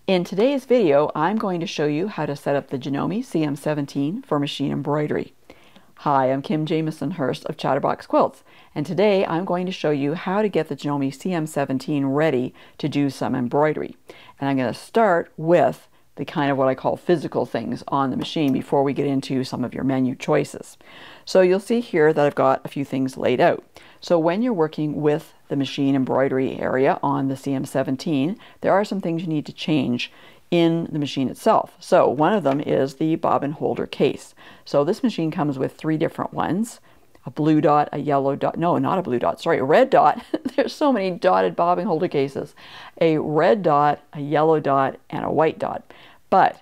In today's video, I'm going to show you how to set up the Janome CM17 for machine embroidery. Hi, I'm Kim Jamieson Hurst of Chatterbox Quilts, and today I'm going to show you how to get the Janome CM17 ready to do some embroidery. And I'm going to start with the kind of what I call physical things on the machine before we get into some of your menu choices. So you'll see here that I've got a few things laid out. So when you're working with the machine embroidery area on the CM17, there are some things you need to change in the machine itself. So one of them is the bobbin holder case. So this machine comes with three different ones: a blue dot, a yellow dot, no, not a blue dot, sorry, a red dot. There's so many dotted bobbin holder cases. A red dot, a yellow dot, and a white dot. But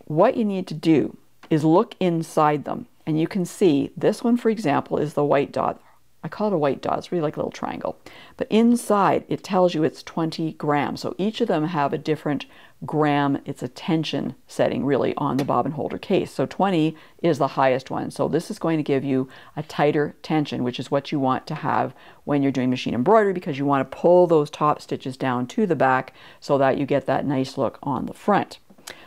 what you need to do is look inside them, and you can see this one, for example, is the white dot. I call it a white dot. It's really like a little triangle. But inside, it tells you it's 20 grams. So each of them have a different gram. It's a tension setting, really, on the bobbin holder case. So 20 is the highest one. So this is going to give you a tighter tension, which is what you want to have when you're doing machine embroidery, because you want to pull those top stitches down to the back so that you get that nice look on the front.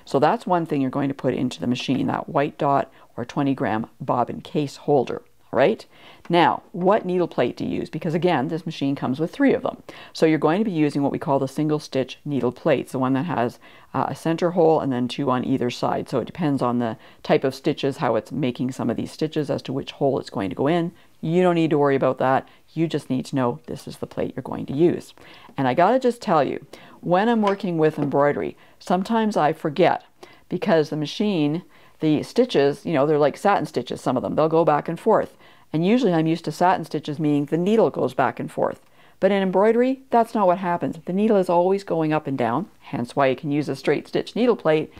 So that's one thing you're going to put into the machine, that white dot or 20-gram bobbin case holder. All right. Now, what needle plate to use? Because again, this machine comes with three of them. So you're going to be using what we call the single stitch needle plates, the one that has a center hole and then two on either side. So it depends on the type of stitches, how it's making some of these stitches as to which hole it's going to go in. You don't need to worry about that. You just need to know this is the plate you're going to use. And I got to just tell you, when I'm working with embroidery, sometimes I forget, because the machine, the stitches, you know, they're like satin stitches, some of them. They'll go back and forth. And usually I'm used to satin stitches, meaning the needle goes back and forth. But in embroidery, that's not what happens. The needle is always going up and down, hence why you can use a straight stitch needle plate.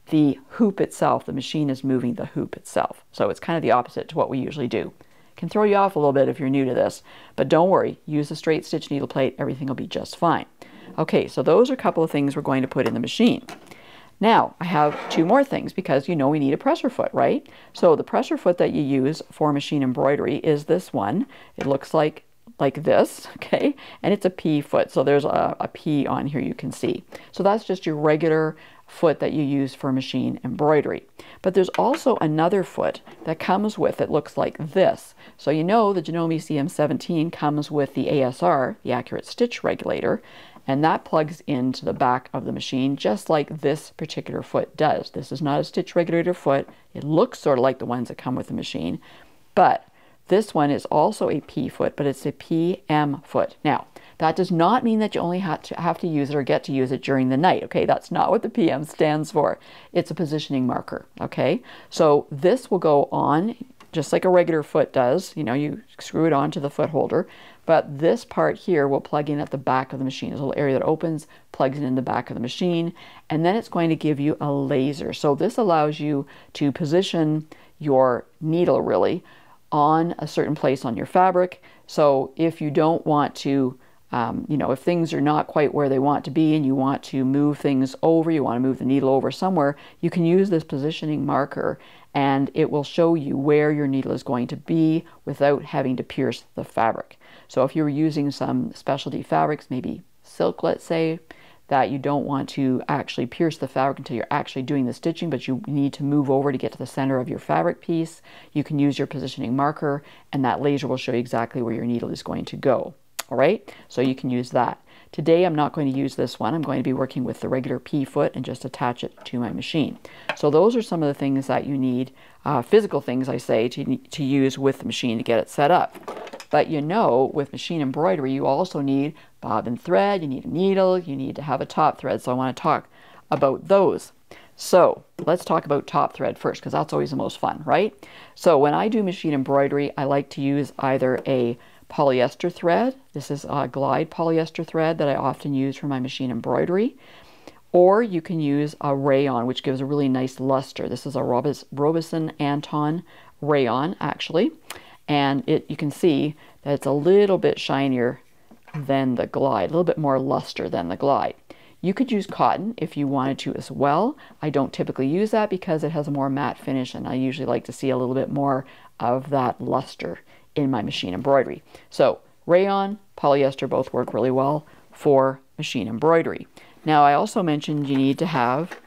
The hoop itself, the machine is moving the hoop itself. So it's kind of the opposite to what we usually do. Can throw you off a little bit if you're new to this, but don't worry, use a straight stitch needle plate, everything will be just fine. Okay, so those are a couple of things we're going to put in the machine. Now, I have two more things, because you know we need a presser foot, right? So the presser foot that you use for machine embroidery is this one. It looks like this, okay? And it's a P foot, so there's a P on here you can see. So that's just your regular foot that you use for machine embroidery. But there's also another foot that comes with it, looks like this. So you know the Janome CM17 comes with the ASR, the Accurate Stitch Regulator, and that plugs into the back of the machine just like this particular foot does. This is not a stitch regulator foot. It looks sort of like the ones that come with the machine, but this one is also a P foot, but it's a PM foot. Now, that does not mean that you only have to use it or get to use it during the night, okay? That's not what the PM stands for. It's a positioning marker, okay? So this will go on just like a regular foot does. You know, you screw it onto the foot holder, but this part here will plug in at the back of the machine. There's a little area that opens, plugs it in the back of the machine, and then it's going to give you a laser. So this allows you to position your needle really on a certain place on your fabric. So if you don't want to, you know, if things are not quite where they want to be and you want to move things over, you want to move the needle over somewhere, you can use this positioning marker and it will show you where your needle is going to be without having to pierce the fabric. So if you're using some specialty fabrics, maybe silk, let's say, that you don't want to actually pierce the fabric until you're actually doing the stitching, but you need to move over to get to the center of your fabric piece, you can use your positioning marker and that laser will show you exactly where your needle is going to go. All right, so you can use that. Today I'm not going to use this one. I'm going to be working with the regular P foot and just attach it to my machine. So those are some of the things that you need, physical things I say, to use with the machine to get it set up. But you know, with machine embroidery, you also need bobbin thread, you need a needle, you need to have a top thread. So I want to talk about those. So let's talk about top thread first, because that's always the most fun, right? So when I do machine embroidery, I like to use either a polyester thread. This is a Glide polyester thread that I often use for my machine embroidery. Or you can use a rayon, which gives a really nice luster. This is a Robison Anton rayon, actually. And you can see that it's a little bit shinier than the Glide, a little bit more luster than the Glide. You could use cotton if you wanted to as well. I don't typically use that because it has a more matte finish, and I usually like to see a little bit more of that luster in my machine embroidery. So rayon, polyester both work really well for machine embroidery. Now, I also mentioned you need to have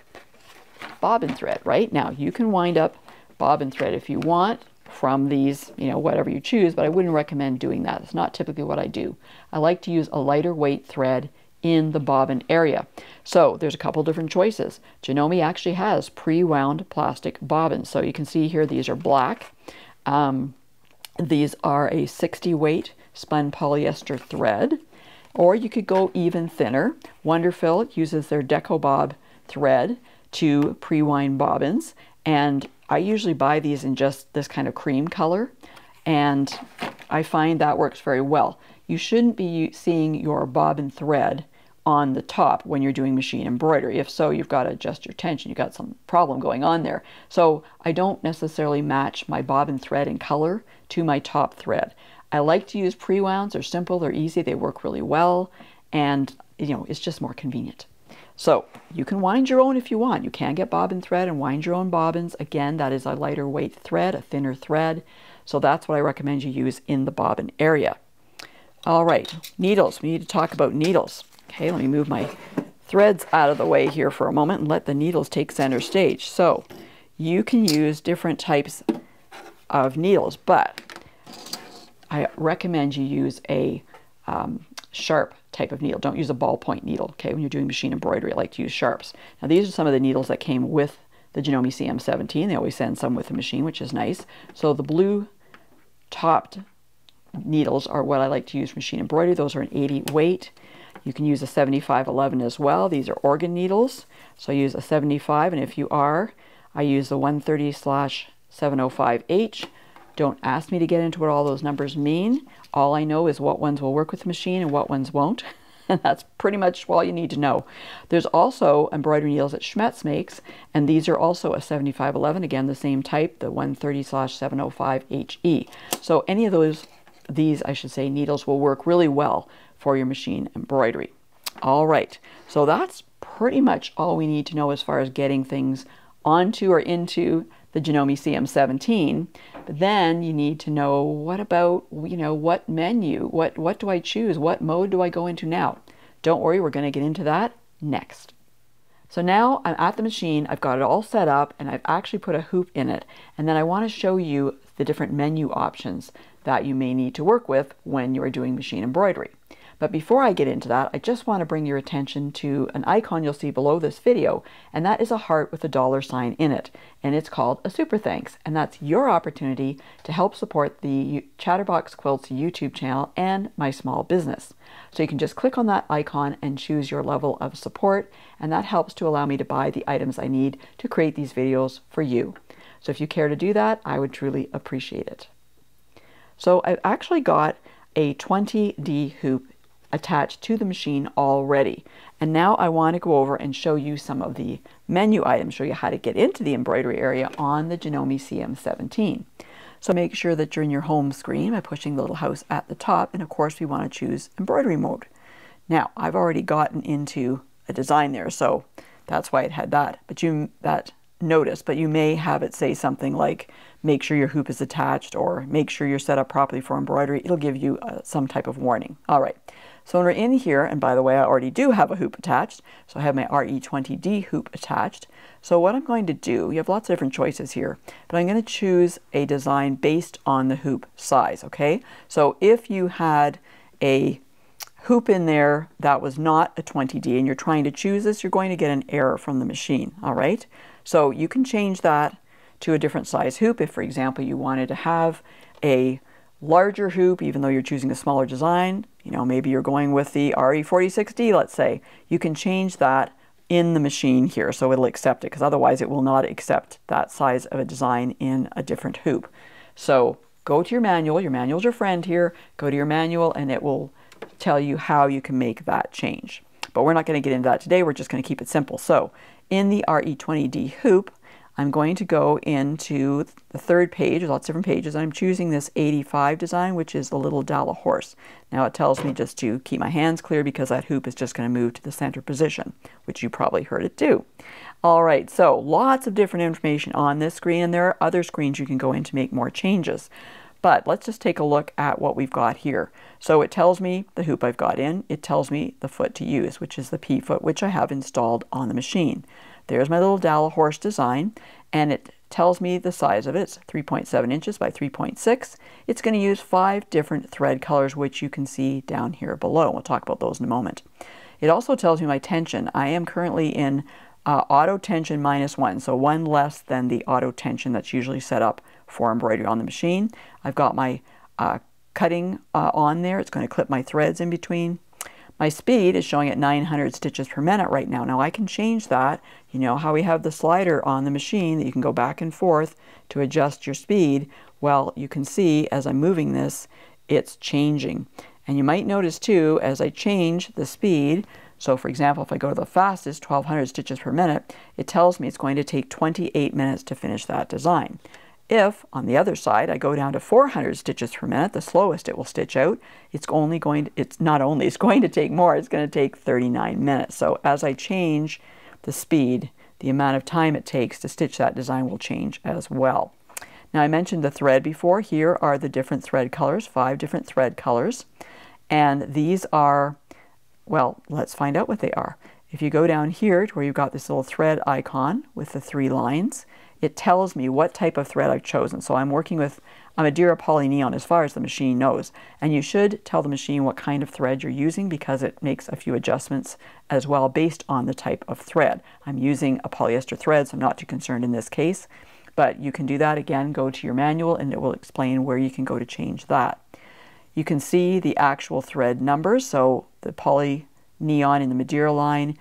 bobbin thread, right? Now, you can wind up bobbin thread if you want from these, whatever you choose, but I wouldn't recommend doing that. It's not typically what I do. I like to use a lighter weight thread in the bobbin area. So there's a couple different choices. Janome actually has pre-wound plastic bobbins. So you can see here, these are black. These are a 60 weight spun polyester thread, or you could go even thinner. Wonderfil uses their DecoBob thread to pre-wind bobbins, and I usually buy these in just this kind of cream color, and I find that works very well. You shouldn't be seeing your bobbin thread on the top when you're doing machine embroidery. If so, you've got to adjust your tension. You've got some problem going on there. So I don't necessarily match my bobbin thread in color to my top thread. I like to use pre-wounds. They're simple, they're easy, they work really well, and it's just more convenient. So you can wind your own if you want. You can get bobbin thread and wind your own bobbins. Again, that is a lighter weight thread, a thinner thread. So that's what I recommend you use in the bobbin area. All right, needles. We need to talk about needles. Okay, let me move my threads out of the way here for a moment and let the needles take center stage. So you can use different types of needles, but I recommend you use a sharp type of needle. Don't use a ballpoint needle, okay? When you're doing machine embroidery, I like to use sharps. Now, these are some of the needles that came with the Janome CM17. They always send some with the machine, which is nice. So the blue topped needles are what I like to use for machine embroidery. Those are an 80 weight. You can use a 7511 as well. These are organ needles. So I use a 75, and if you are, I use the 130/705H. Don't ask me to get into what all those numbers mean. All I know is what ones will work with the machine and what ones won't. And that's pretty much all you need to know. There's also embroidery needles that Schmetz makes, and these are also a 7511, again, the same type, the 130/705HE. So any of these, I should say, needles will work really well for your machine embroidery. All right, so that's pretty much all we need to know as far as getting things onto or into the Janome CM17. But then you need to know, what about, what menu, what do I choose? What mode do I go into now? Don't worry, we're going to get into that next. So now I'm at the machine, I've got it all set up, and I've actually put a hoop in it. And then I want to show you the different menu options that you may need to work with when you are doing machine embroidery. But before I get into that, I just want to bring your attention to an icon you'll see below this video, and that is a heart with a $ in it, and it's called a Super Thanks, and that's your opportunity to help support the Chatterbox Quilts YouTube channel and my small business. So you can just click on that icon and choose your level of support, and that helps to allow me to buy the items I need to create these videos for you. So if you care to do that, I would truly appreciate it. So I've actually got a 20D hoop attached to the machine already. And now I want to go over and show you some of the menu items, show you how to get into the embroidery area on the Janome CM17. So make sure that you're in your home screen by pushing the little house at the top, and of course we want to choose embroidery mode. Now I've already gotten into a design there, so that's why it had that. But but you may have it say something like, make sure your hoop is attached, or make sure you're set up properly for embroidery. It'll give you some type of warning. All right, so when we're in here, and by the way, I already do have a hoop attached, so I have my RE20D hoop attached. So what I'm going to do, you have lots of different choices here, but I'm going to choose a design based on the hoop size, okay? So if you had a hoop in there that was not a 20D and you're trying to choose this, you're going to get an error from the machine, all right? So you can change that to a different size hoop. If, for example, you wanted to have a larger hoop, even though you're choosing a smaller design, maybe you're going with the RE46D, let's say, you can change that in the machine here so it'll accept it, because otherwise it will not accept that size of a design in a different hoop. So go to your manual. Your manual's your friend here. Go to your manual and it will tell you how you can make that change. But we're not going to get into that today. We're just going to keep it simple. So in the RE20D hoop, I'm going to go into the third page. There's lots of different pages. I'm choosing this 85 design, which is the little Dalla horse. Now it tells me just to keep my hands clear because that hoop is just going to move to the center position, which you probably heard it do. All right, so lots of different information on this screen, and there are other screens you can go in to make more changes. But let's just take a look at what we've got here. So it tells me the hoop I've got in. It tells me the foot to use, which is the P foot, which I have installed on the machine. There's my little dowel horse design, and it tells me the size of it. It's 3.7 inches by 3.6. It's going to use 5 different thread colors, which you can see down here below. We'll talk about those in a moment. It also tells me my tension. I am currently in auto tension -1, so 1 less than the auto tension that's usually set up for embroidery on the machine. I've got my cutting on there. It's going to clip my threads in between. My speed is showing at 900 stitches per minute right now. Now I can change that. You know how we have the slider on the machine that you can go back and forth to adjust your speed? Well, you can see as I'm moving this, it's changing. And you might notice too, as I change the speed, so for example, if I go to the fastest, 1200 stitches per minute, it tells me it's going to take 28 minutes to finish that design. If, on the other side, I go down to 400 stitches per minute, the slowest it will stitch out, it's going to take more, it's going to take 39 minutes. So as I change the speed, the amount of time it takes to stitch that design will change as well. Now I mentioned the thread before. Here are the different thread colors, 5 different thread colors. And these are, well, let's find out what they are. If you go down here to where you've got this little thread icon with the 3 lines, it tells me what type of thread I've chosen. So I'm working with a Madeira Poly Neon as far as the machine knows. And you should tell the machine what kind of thread you're using because it makes a few adjustments as well based on the type of thread. I'm using a polyester thread, so I'm not too concerned in this case. But you can do that again, go to your manual and it will explain where you can go to change that. You can see the actual thread numbers. So the Poly Neon in the Madeira line,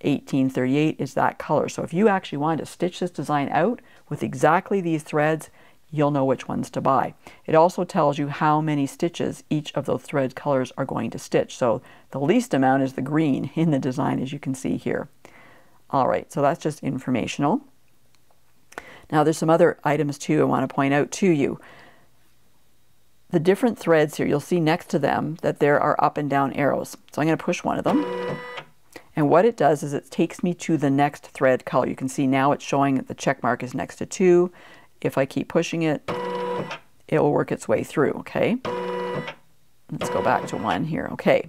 1838 is that color. So if you actually wanted to stitch this design out with exactly these threads, you'll know which ones to buy. It also tells you how many stitches each of those thread colors are going to stitch. So the least amount is the green in the design, as you can see here. All right, so that's just informational. Now there's some other items too I want to point out to you. The different threads here, you'll see next to them that there are up and down arrows. So I'm going to push one of them. And what it does is it takes me to the next thread color. You can see now it's showing that the check mark is next to 2. If I keep pushing it, it will work its way through, okay? Let's go back to 1 here, okay.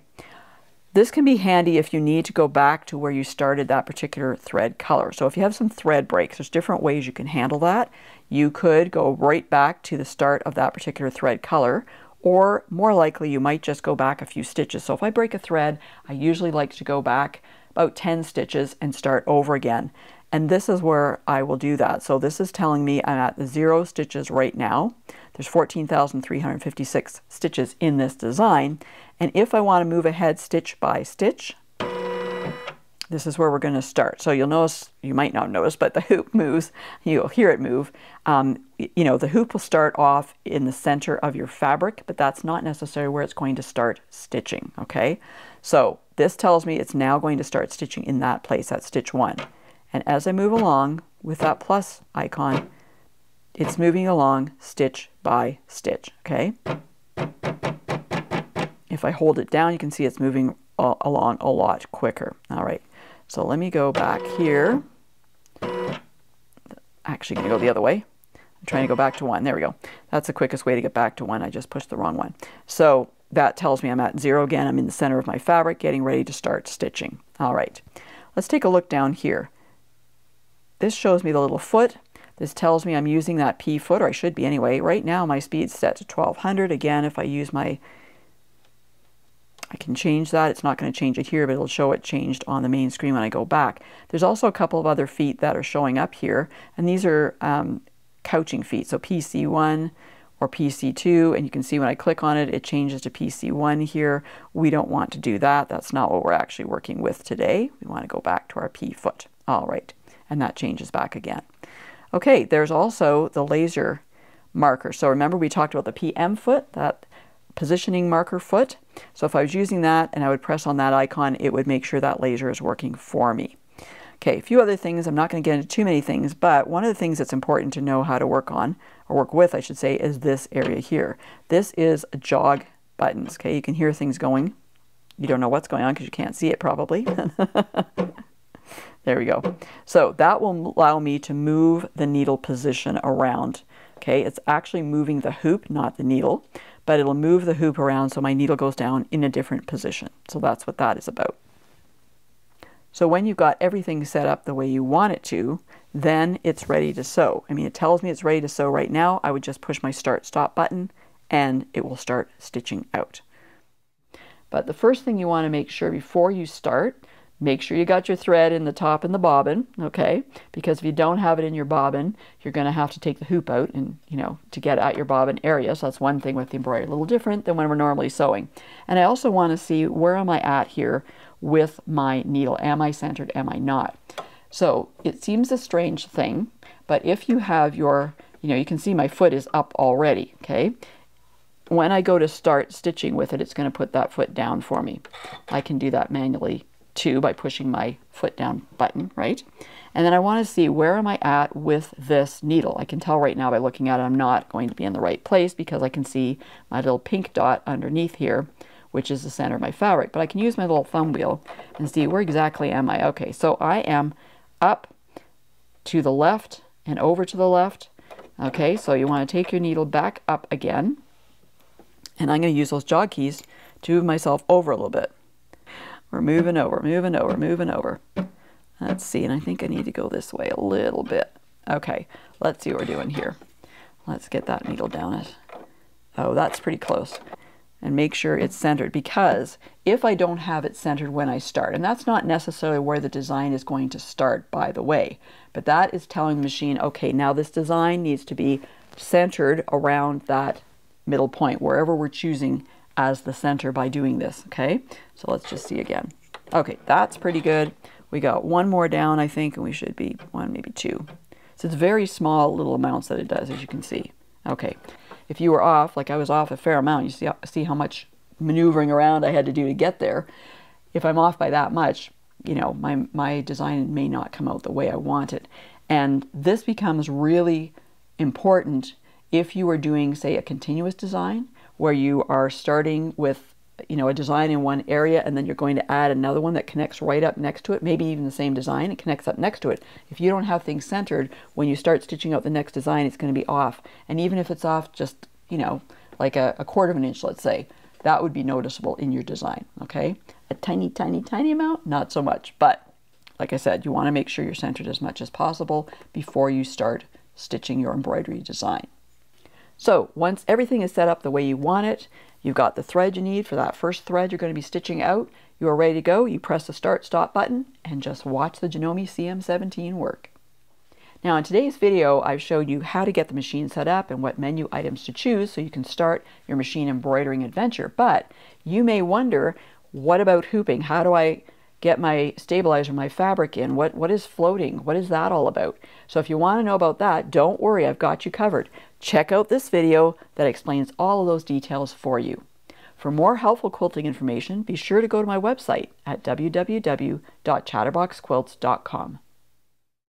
This can be handy if you need to go back to where you started that particular thread color. So if you have some thread breaks, there's different ways you can handle that. You could go right back to the start of that particular thread color, or more likely you might just go back a few stitches. So if I break a thread, I usually like to go back about 10 stitches and start over again. And this is where I will do that. So this is telling me I'm at the 0 stitches right now. There's 14,356 stitches in this design. And if I want to move ahead stitch by stitch, this is where we're going to start. So you'll notice, you might not notice, but the hoop moves. You'll hear it move. You know, the hoop will start off in the center of your fabric, but that's not necessarily where it's going to start stitching, okay? So this tells me it's now going to start stitching in that place, at stitch 1. And as I move along with that plus icon, it's moving along stitch by stitch, okay? If I hold it down, you can see it's moving along a lot quicker. All right, so let me go back here. Actually going to go the other way. I'm trying to go back to 1. There we go. That's the quickest way to get back to 1. I just pushed the wrong one. So that tells me I'm at 0 again. I'm in the center of my fabric, getting ready to start stitching. All right, let's take a look down here. This shows me the little foot. This tells me I'm using that P foot, or I should be anyway. Right now my speed's set to 1200. Again, if I use my, I can change that. It's not going to change it here, but it'll show it changed on the main screen when I go back. There's also a couple of other feet that are showing up here, and these are couching feet. So PC1 or PC2, and you can see when I click on it, it changes to PC1 here. We don't want to do that. That's not what we're actually working with today. We want to go back to our P foot. All right, and that changes back again. Okay, there's also the laser marker. So remember we talked about the PM foot, that positioning marker foot. So if I was using that and I would press on that icon, it would make sure that laser is working for me. Okay, a few other things. I'm not going to get into too many things, but one of the things that's important to know how to work on, or work with, I should say, is this area here. This is jog buttons. Okay, you can hear things going. You don't know what's going on because you can't see it probably. There we go. So that will allow me to move the needle position around. Okay, it's actually moving the hoop, not the needle, but it'll move the hoop around so my needle goes down in a different position. So that's what that is about. So when you've got everything set up the way you want it to, then it's ready to sew. I mean, it tells me it's ready to sew right now. I would just push my start stop button and it will start stitching out. But the first thing you want to make sure before you start, make sure you got your thread in the top and the bobbin, okay? Because if you don't have it in your bobbin, you're going to have to take the hoop out and, to get at your bobbin area. So that's one thing with the embroidery, a little different than when we're normally sewing. And I also want to see where am I at here with my needle. Am I centered? Am I not? So it seems a strange thing, but if you have your, you can see my foot is up already, okay? When I go to start stitching with it, it's going to put that foot down for me. I can do that manually too by pushing my foot down button, right? And then I want to see where am I at with this needle. I can tell right now by looking at it I'm not going to be in the right place because I can see my little pink dot underneath here, which is the center of my fabric. But I can use my little thumb wheel and see where exactly am I. Okay, so I am up to the left and over to the left. Okay, so you want to take your needle back up again. And I'm going to use those jog keys to move myself over a little bit. We're moving over, moving over, moving over. Let's see, and I think I need to go this way a little bit. Okay, let's see what we're doing here. Let's get that needle down it. Oh, that's pretty close. And make sure it's centered, because if I don't have it centered when I start, and that's not necessarily where the design is going to start, by the way, but that is telling the machine, okay, now this design needs to be centered around that middle point, wherever we're choosing as the center by doing this, okay? So let's just see again. Okay, that's pretty good. We got one more down, I think, and we should be one, maybe two. So it's very small little amounts that it does, as you can see. Okay, if you were off, like I was off a fair amount, you see how much maneuvering around I had to do to get there. If I'm off by that much, my design may not come out the way I want it. And this becomes really important if you are doing, say, a continuous design, where you are starting with, a design in one area and then you're going to add another one that connects right up next to it, maybe even the same design, it connects up next to it. If you don't have things centered, when you start stitching out the next design, it's going to be off. And even if it's off just, like a 1/4 of an inch, let's say, that would be noticeable in your design, okay? A tiny, tiny, tiny amount, not so much. But like I said, you want to make sure you're centered as much as possible before you start stitching your embroidery design. So once everything is set up the way you want it, you've got the thread you need for that first thread you're going to be stitching out, you are ready to go, you press the start stop button and just watch the Janome CM17 work. Now in today's video I've showed you how to get the machine set up and what menu items to choose so you can start your machine embroidering adventure. But you may wonder, what about hooping? How do I get my stabilizer, my fabric in? What is floating? What is that all about? So if you want to know about that, don't worry, I've got you covered. Check out this video that explains all of those details for you. For more helpful quilting information, be sure to go to my website at www.chatterboxquilts.com.